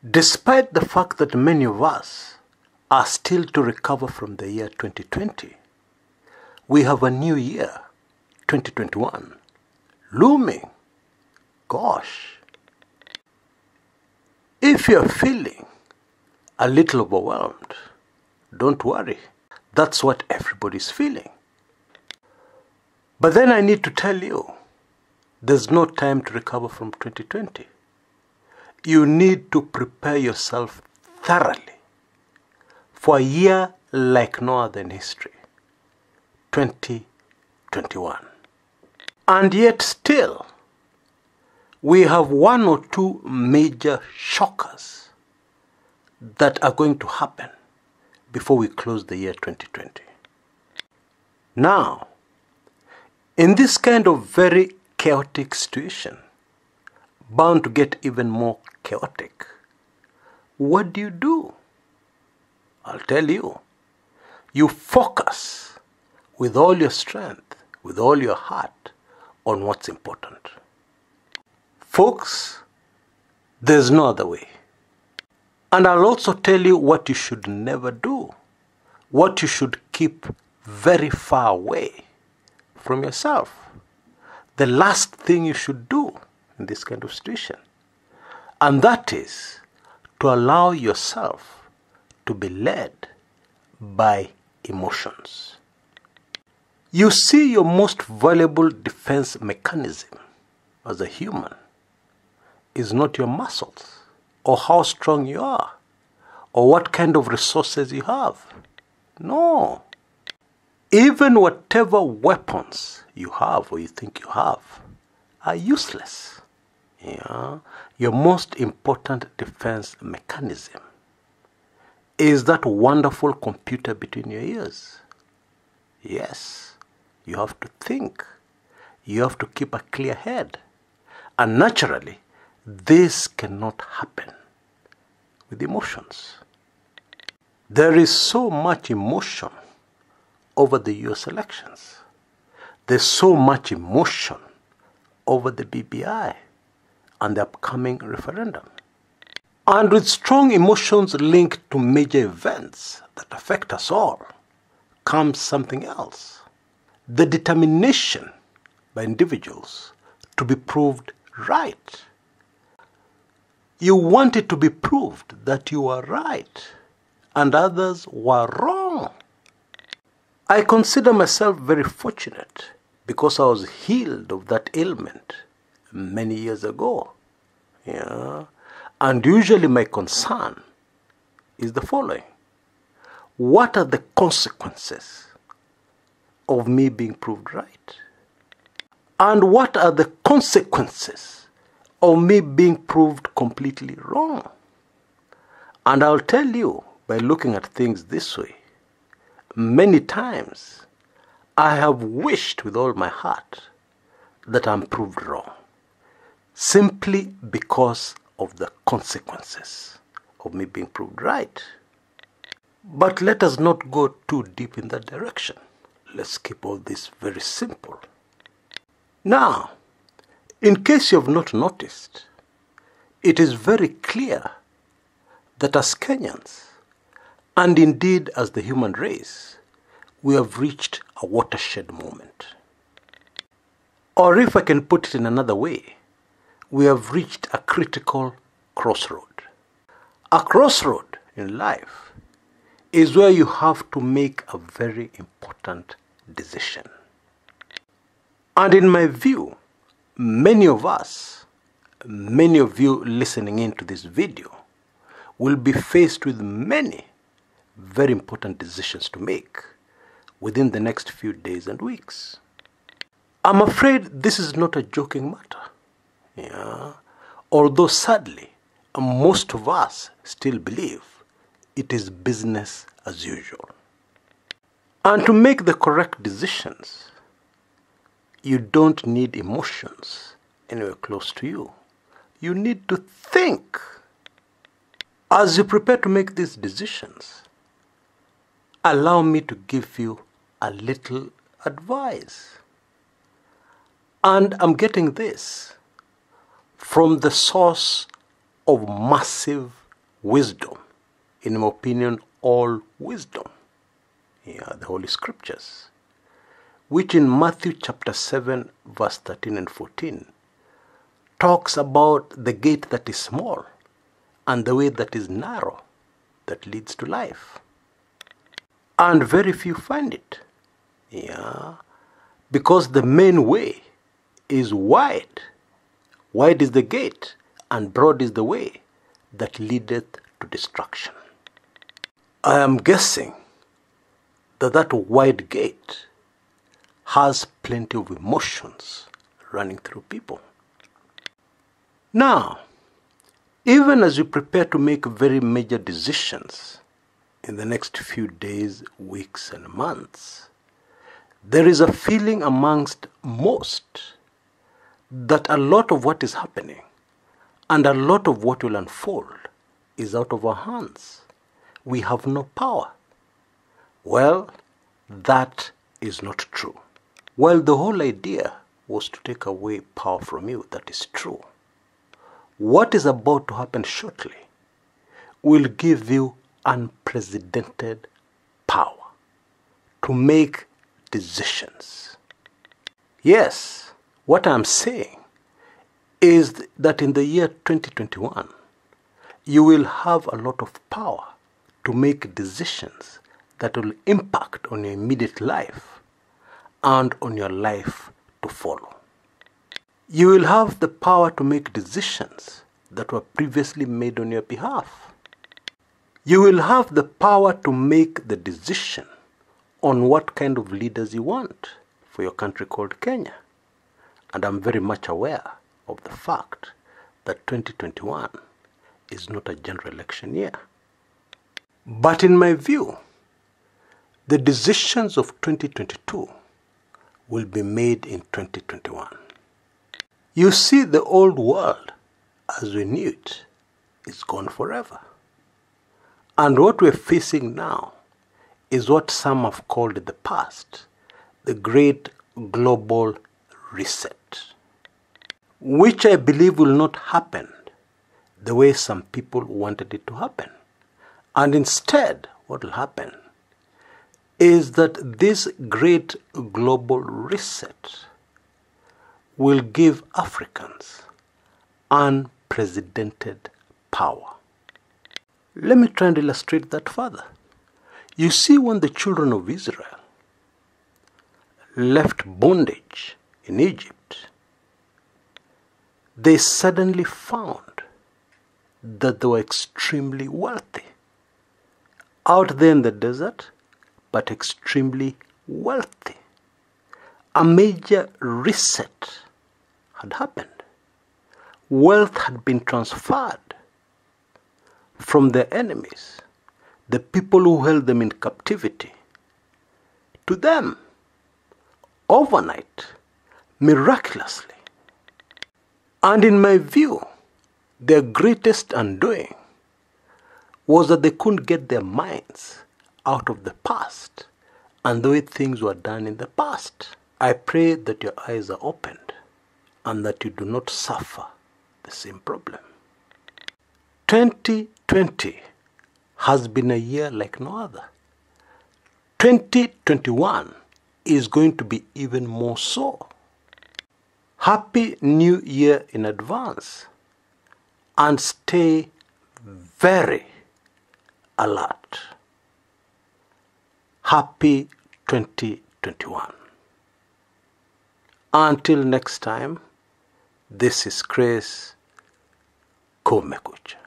Despite the fact that many of us are still to recover from the year 2020, we have a new year, 2021, looming. Gosh. If you're feeling a little overwhelmed, don't worry. That's what everybody's feeling. But then I need to tell you, there's no time to recover from 2020. You need to prepare yourself thoroughly for a year like no other in history, 2021. And yet still, we have one or two major shockers that are going to happen before we close the year 2020. Now, in this kind of very chaotic situation, bound to get even more chaotic, what do? I'll tell you. You focus with all your strength, with all your heart, on what's important. Folks, there's no other way. And I'll also tell you what you should never do, what you should keep very far away from yourself. The last thing you should do in this kind of situation. And that is to allow yourself to be led by emotions. You see, your most valuable defense mechanism as a human is not your muscles, or how strong you are, or what kind of resources you have. No. Even whatever weapons you have or you think you have are useless. Yeah? Your most important defense mechanism is that wonderful computer between your ears. Yes, you have to think. You have to keep a clear head. And naturally, this cannot happen with emotions. There is so much emotion over the US elections. There's so much emotion over the BBI and the upcoming referendum. And with strong emotions linked to major events that affect us all, comes something else. The determination by individuals to be proved right. You want it to be proved that you are right and others were wrong. I consider myself very fortunate because I was healed of that ailment many years ago. Yeah. And usually my concern is the following. What are the consequences of me being proved right? And what are the consequences of me being proved completely wrong? And I'll tell you, by looking at things this way, many times I have wished with all my heart that I'm proved wrong, simply because of the consequences of me being proved right. But let us not go too deep in that direction. Let's keep all this very simple. Now, in case you have not noticed, it is very clear that as Kenyans, and indeed as the human race, we have reached a watershed moment. Or if I can put it in another way, we have reached a critical crossroad. A crossroad in life is where you have to make a very important decision. And in my view, many of us, many of you listening into this video, will be faced with many very important decisions to make within the next few days and weeks. I'm afraid this is not a joking matter. Yeah. Although sadly, most of us still believe it is business as usual. And to make the correct decisions, you don't need emotions anywhere close to you. You need to think. As you prepare to make these decisions, allow me to give you a little advice. And I'm getting this from the source of massive wisdom, in my opinion, all wisdom, the Holy Scriptures, which in Matthew chapter 7, verse 13 and 14, talks about the gate that is small and the way that is narrow that leads to life. And very few find it. Because the main way is wide. Wide is the gate, and broad is the way that leadeth to destruction. I am guessing that wide gate has plenty of emotions running through people. Now, even as you prepare to make very major decisions in the next few days, weeks, and months, there is a feeling amongst most that a lot of what is happening and a lot of what will unfold is out of our hands. We have no power. Well, that is not true. While the whole idea was to take away power from you, that is true. What is about to happen shortly will give you unprecedented power to make decisions. Yes, what I'm saying is that in the year 2021, you will have a lot of power to make decisions that will impact on your immediate life and on your life to follow. You will have the power to make decisions that were previously made on your behalf. You will have the power to make the decision on what kind of leaders you want for your country called Kenya. And I'm very much aware of the fact that 2021 is not a general election year. But in my view, the decisions of 2022 will be made in 2021. You see, the old world as we knew it is gone forever. And what we're facing now is what some have called in the past the Great Global Reset, which I believe will not happen the way some people wanted it to happen. And instead, what will happen is that this Great Global Reset will give Africans unprecedented power. Let me try and illustrate that further. You see, when the children of Israel left bondage in Egypt, they suddenly found that they were extremely wealthy. Out there in the desert, but extremely wealthy. A major reset had happened. Wealth had been transferred from their enemies, the people who held them in captivity, to them, overnight, miraculously. And in my view, their greatest undoing was that they couldn't get their minds out of the past and the way things were done in the past. I pray that your eyes are opened and that you do not suffer the same problem. 2020 has been a year like no other. 2021 is going to be even more so. Happy New Year in advance, and stay very alert. Happy 2021. Until next time, this is Chris Kumekucha.